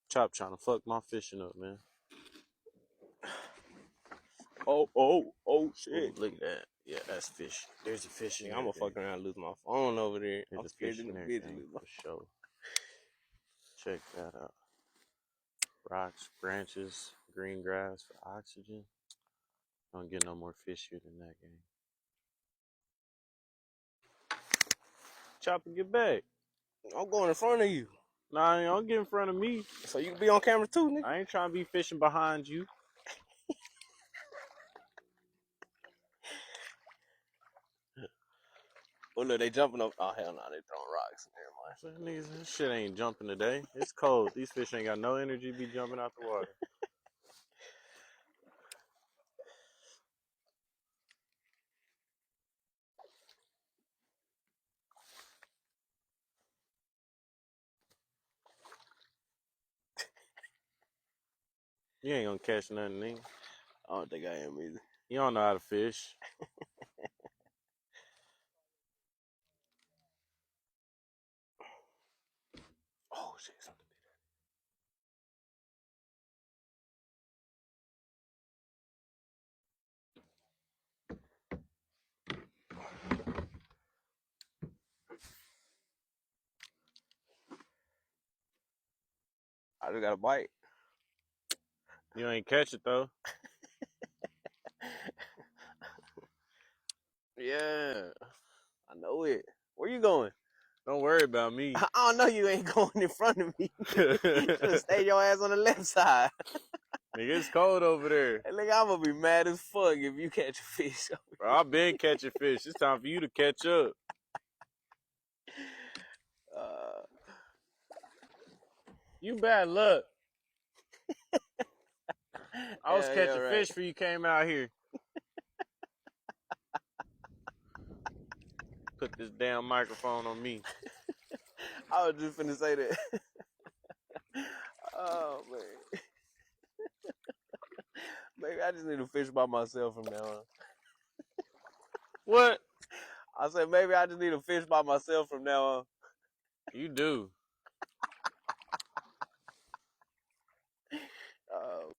Chop trying to fuck my fishing up, man. Oh, Ooh, shit. look at that. Yeah, that's fish. There's a fish in Yeah, there. I'm gonna fuck around and lose my phone over there. There's I'm a scared fish in in the there, bitch. gang, for sure. Check that out. Rocks, branches, green grass for oxygen. Don't get no more fish here than that, gang. Chop and get back. I'm going in front of you. Nah, don't get in front of me. So you can be on camera too, nigga. I ain't trying to be fishing behind you. Oh, look, they jumping up. Oh, hell no, they throwing rocks. Never mind. Niggas, this shit ain't jumping today. It's cold. These fish ain't got no energy to be jumping out the water. You ain't gonna catch nothing, nigga. I don't think I am either. You don't know how to fish. Oh, shit, something. I just got a bite. You ain't catch it though. Yeah, I know it. Where you going? Don't worry about me. I don't know you ain't going in front of me. You should stay your ass on the left side. Nigga, it's cold over there. Hey, nigga, I'm gonna be mad as fuck if you catch a fish. Bro, I've been catching fish. It's time for you to catch up. You bad luck. I was catching right. fish before you came out here. Put this damn microphone on me. I was just finna say that. Oh, man. Maybe I just need to fish by myself from now on. What? I said, maybe I just need to fish by myself from now on. You do.